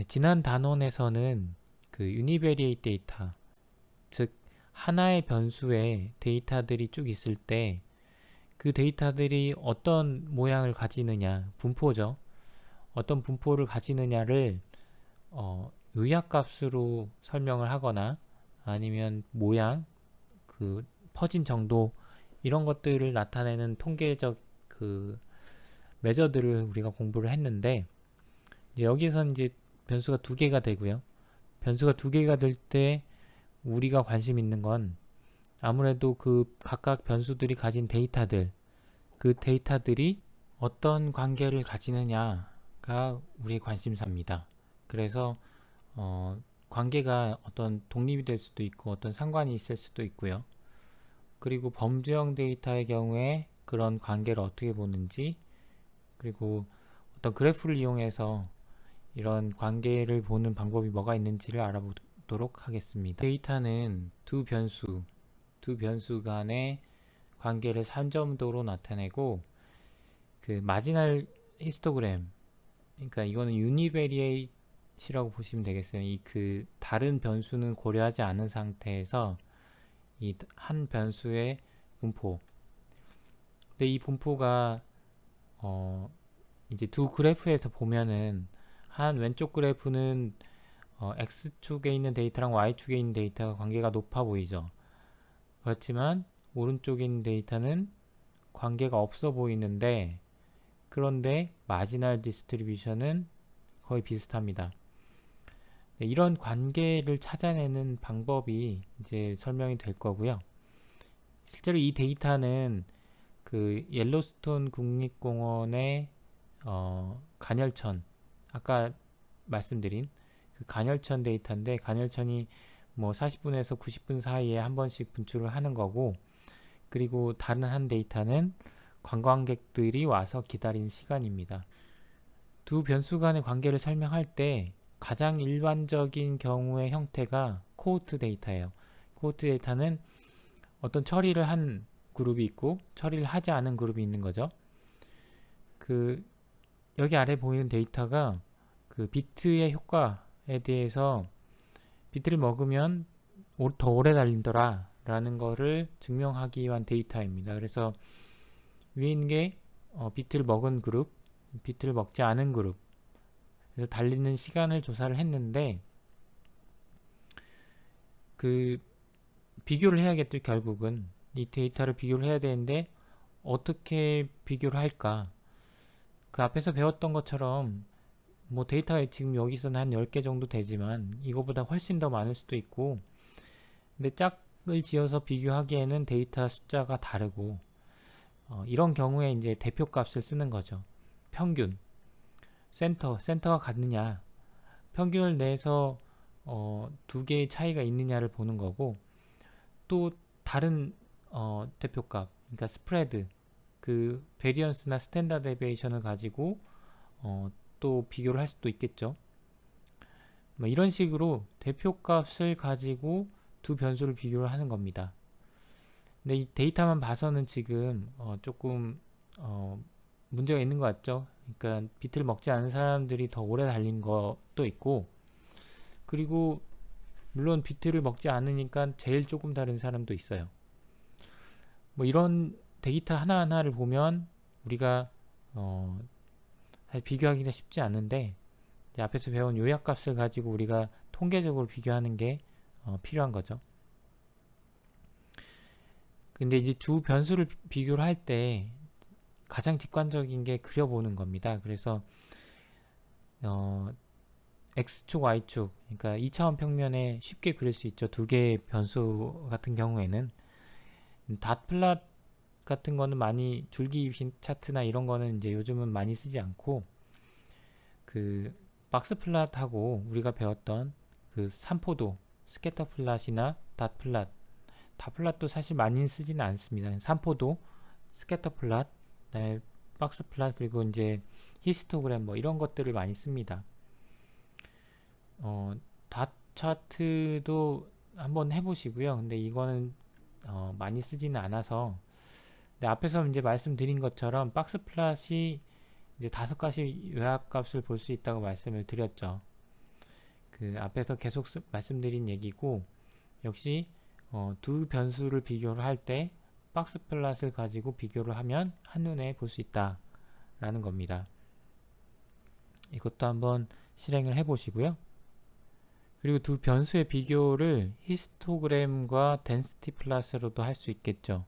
지난 단원에서는 그 유니베리에이트 데이터, 즉 하나의 변수에 데이터들이 쭉 있을 때 그 데이터들이 어떤 모양을 가지느냐, 분포죠. 어떤 분포를 가지느냐를 요약값으로 설명을 하거나 아니면 모양, 그 퍼진 정도 이런 것들을 나타내는 통계적 그 매저들을 우리가 공부를 했는데 여기서 이제 변수가 두 개가 되고요. 변수가 두 개가 될 때 우리가 관심 있는 건 아무래도 그 각각 변수들이 가진 데이터들, 그 데이터들이 어떤 관계를 가지느냐가 우리의 관심사입니다. 그래서 관계가 어떤 독립이 될 수도 있고 어떤 상관이 있을 수도 있고요. 그리고 범주형 데이터의 경우에 그런 관계를 어떻게 보는지, 그리고 어떤 그래프를 이용해서 이런 관계를 보는 방법이 뭐가 있는지를 알아보도록 하겠습니다. 데이터는 두 변수 간의 관계를 산점도로 나타내고, 그 마지널 히스토그램, 그러니까 이거는 유니베리에이트라고 보시면 되겠어요. 이 그 다른 변수는 고려하지 않은 상태에서 이 한 변수의 분포. 근데 이 분포가 이제 두 그래프에서 보면은 한 왼쪽 그래프는 x축에 있는 데이터랑 y축에 있는 데이터가 관계가 높아 보이죠. 그렇지만 오른쪽에 있는 데이터는 관계가 없어 보이는데, 그런데 마지널 디스트리뷰션은 거의 비슷합니다. 네, 이런 관계를 찾아내는 방법이 이제 설명이 될 거고요. 실제로 이 데이터는 그 옐로스톤 국립공원의 간헐천, 아까 말씀드린 그 간헐천 데이터인데, 간헐천이 뭐 40분에서 90분 사이에 한 번씩 분출을 하는 거고, 그리고 다른 한 데이터는 관광객들이 와서 기다리는 시간입니다. 두 변수 간의 관계를 설명할 때 가장 일반적인 경우의 형태가 코호트 데이터예요. 코호트 데이터는 어떤 처리를 한 그룹이 있고 처리를 하지 않은 그룹이 있는 거죠. 그 여기 아래 보이는 데이터가 그 비트의 효과에 대해서 비트를 먹으면 더 오래 달린더라 라는 거를 증명하기 위한 데이터입니다. 그래서 위에 있는 게 비트를 먹은 그룹, 비트를 먹지 않은 그룹, 그래서 달리는 시간을 조사를 했는데, 그 비교를 해야겠죠. 결국은 이 데이터를 비교를 해야 되는데 어떻게 비교를 할까? 그 앞에서 배웠던 것처럼 뭐 데이터가 지금 여기서는 한 10개 정도 되지만 이거보다 훨씬 더 많을 수도 있고, 근데 짝을 지어서 비교하기에는 데이터 숫자가 다르고, 이런 경우에 이제 대표값을 쓰는 거죠. 평균, 센터가 같느냐, 평균을 내서 두 개의 차이가 있느냐를 보는 거고, 또 다른 대표값, 그러니까 스프레드, 그 베리언스나 스탠다드 데비에이션을 가지고 또 비교를 할 수도 있겠죠. 뭐 이런 식으로 대표값을 가지고 두 변수를 비교를 하는 겁니다. 근데 이 데이터만 봐서는 지금 조금 문제가 있는 것 같죠. 그러니까 비트를 먹지 않은 사람들이 더 오래 달린 것도 있고, 그리고 물론 비트를 먹지 않으니까 제일 조금 다른 사람도 있어요. 뭐 이런 데이터 하나하나를 보면 우리가 사실 비교하기가 쉽지 않은데, 이제 앞에서 배운 요약값을 가지고 우리가 통계적으로 비교하는 게 필요한 거죠. 근데 이제 두 변수를 비교를 할 때 가장 직관적인 게 그려보는 겁니다. 그래서 X축, Y축, 그러니까 2차원 평면에 쉽게 그릴 수 있죠. 두 개의 변수 같은 경우에는 닷 플롯 같은 거는 많이 줄기 차트나 이런 거는 이제 요즘은 많이 쓰지 않고, 그 박스 플롯하고 우리가 배웠던 그 삼포도 스캐터 플롯이나 닷 플롯도 사실 많이 쓰지는 않습니다. 삼포도, 스캐터 플롯, 그다음에 박스 플롯, 그리고 이제 히스토그램 뭐 이런 것들을 많이 씁니다. 닷 차트도 한번 해보시고요. 근데 이거는 많이 쓰지는 않아서, 근데 앞에서 이제 말씀드린 것처럼 박스 플롯이 이제 5가지 요약값을 볼 수 있다고 말씀을 드렸죠. 그 앞에서 계속 말씀드린 얘기고, 역시 두 변수를 비교를 할 때 박스 플롯을 가지고 비교를 하면 한눈에 볼 수 있다 라는 겁니다. 이것도 한번 실행을 해 보시고요. 그리고 두 변수의 비교를 히스토그램과 덴시티 플롯으로도 할 수 있겠죠.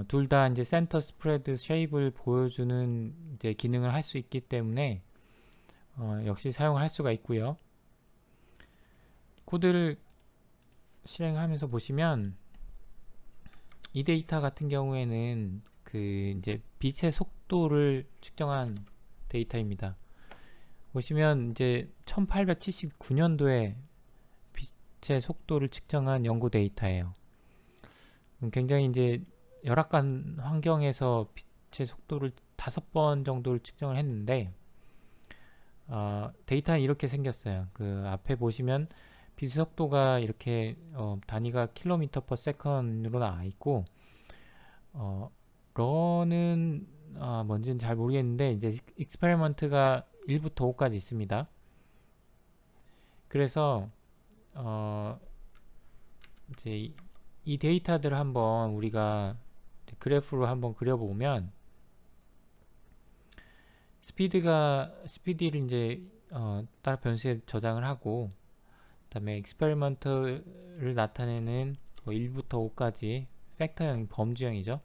둘 다 이제 센터 스프레드 쉐입을 보여주는 이제 기능을 할 수 있기 때문에 역시 사용할 수가 있고요. 코드를 실행하면서 보시면 이 데이터 같은 경우에는 그 이제 빛의 속도를 측정한 데이터입니다. 보시면 이제 1879년도에 빛의 속도를 측정한 연구 데이터예요. 굉장히 이제 열악한 환경에서 빛의 속도를 5번 정도를 측정을 했는데 데이터는 이렇게 생겼어요. 그 앞에 보시면 빛의 속도가 이렇게 단위가 킬로미터 퍼 세컨드로 나와 있고 런은 뭔지는 잘 모르겠는데 이제 익스페리먼트가 1부터 5까지 있습니다. 그래서 이제 이 데이터들을 한번 우리가 그래프로 한번 그려보면 스피드를 이제 따라 변수에 저장을 하고, 그다음에 익스페리먼트를 나타내는 뭐 1부터 5까지 팩터형 범주형이죠.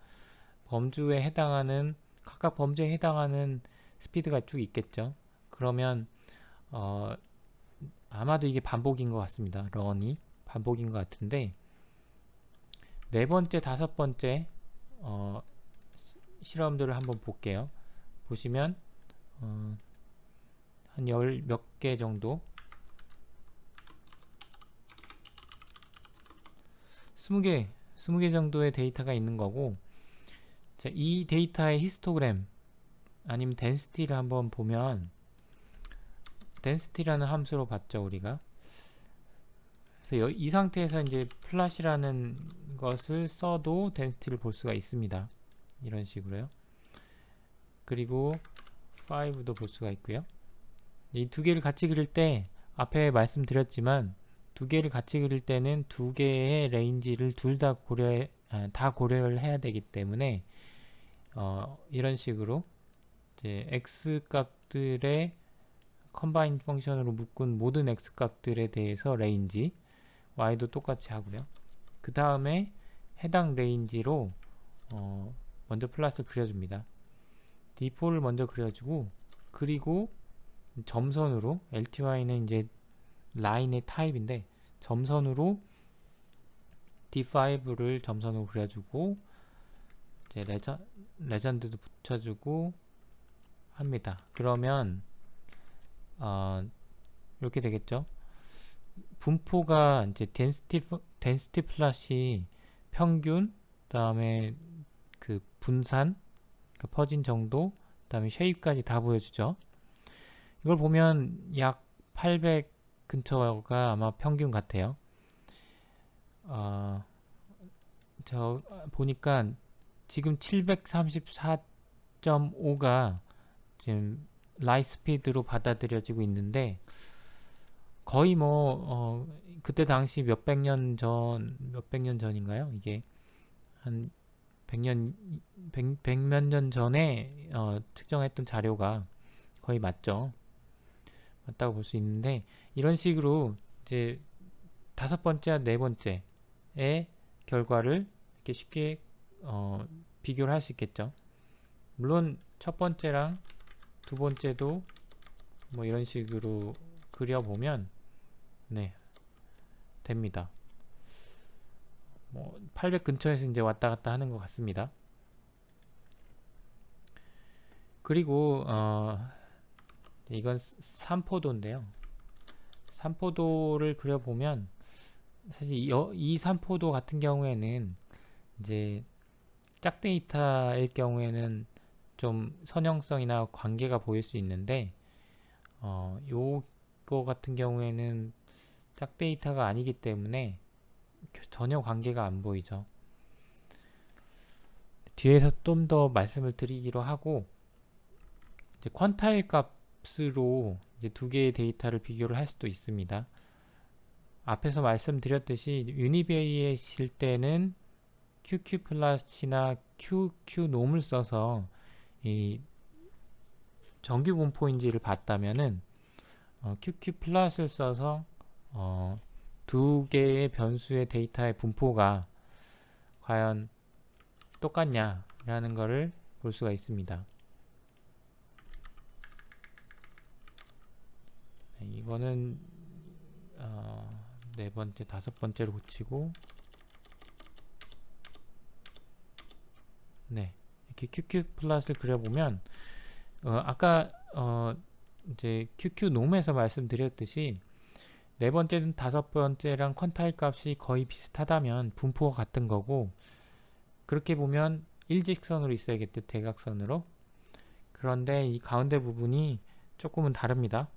범주에 해당하는 각각 범주에 해당하는 스피드가 쭉 있겠죠. 그러면 아마도 이게 반복인 것 같습니다. 런이 반복인 것 같은데, 네 번째, 다섯 번째 실험들을 한번 볼게요. 보시면 한 열 몇 개 정도, 20개 정도의 데이터가 있는 거고, 자, 이 데이터의 히스토그램 아니면 덴시티를 한번 보면, 덴시티라는 함수로 봤죠 우리가. 그래서 이 상태에서 이제 플롯이라는 것을 써도 덴시티를 볼 수가 있습니다. 이런 식으로요. 그리고 5도 볼 수가 있고요. 이 두 개를 같이 그릴 때 앞에 말씀드렸지만 두 개를 같이 그릴 때는 두 개의 레인지를 둘 다 고려를 해야 되기 때문에 이런 식으로 이제 x 값들의 컴바인 펑션으로 묶은 모든 x 값들에 대해서 레인지, y도 똑같이 하고요. 그 다음에 해당 레인지로 먼저 플롯을 그려줍니다. D4를 먼저 그려주고, 그리고 점선으로 LTY는 이제 라인의 타입인데 점선으로 D5를 점선으로 그려주고 이제 레전드도 붙여주고 합니다. 그러면 이렇게 되겠죠. 분포가 이제 덴시티 플롯이 평균, 그다음에 그 분산, 그러니까 퍼진 정도, 그다음에 쉐입까지 다 보여주죠. 이걸 보면 약 800 근처가 아마 평균 같아요. 저 보니까 지금 734.5가 지금 라이 스피드로 받아들여지고 있는데, 거의 뭐 그때 당시 몇백 년 전인가요? 이게 한 100몇 년 전에 측정했던 자료가 거의 맞죠. 맞다고 볼 수 있는데, 이런 식으로 이제 다섯 번째와 네 번째의 결과를 이렇게 쉽게 비교를 할 수 있겠죠. 물론 첫 번째랑 두 번째도 뭐 이런 식으로 그려보면 네, 됩니다. 뭐 800 근처에서 이제 왔다 갔다 하는 것 같습니다. 그리고 이건 산포도인데요. 산포도를 그려보면 사실 이 산포도 같은 경우에는 이제 짝 데이터일 경우에는 좀 선형성이나 관계가 보일 수 있는데 요거 같은 경우에는 짝 데이터가 아니기 때문에 전혀 관계가 안 보이죠. 뒤에서 좀 더 말씀을 드리기로 하고, 이제 퀀타일 값으로 이제 두 개의 데이터를 비교를 할 수도 있습니다. 앞에서 말씀드렸듯이 유니베이에실 때는 QQ 플러스나 QQ 놈을 써서 이 정규 분포인지를 봤다면은 QQ 플러스를 써서 두 개의 변수의 데이터의 분포가 과연 똑같냐라는 것을 볼 수가 있습니다. 이거는 네 번째, 다섯 번째로 고치고, 네, 이렇게 QQ 플러스를 그려보면 아까 이제 QQ 놈에서 말씀드렸듯이 네 번째든 다섯 번째랑 퀀타일 값이 거의 비슷하다면 분포가 같은 거고, 그렇게 보면 일직선으로 있어야겠죠, 대각선으로. 그런데 이 가운데 부분이 조금은 다릅니다.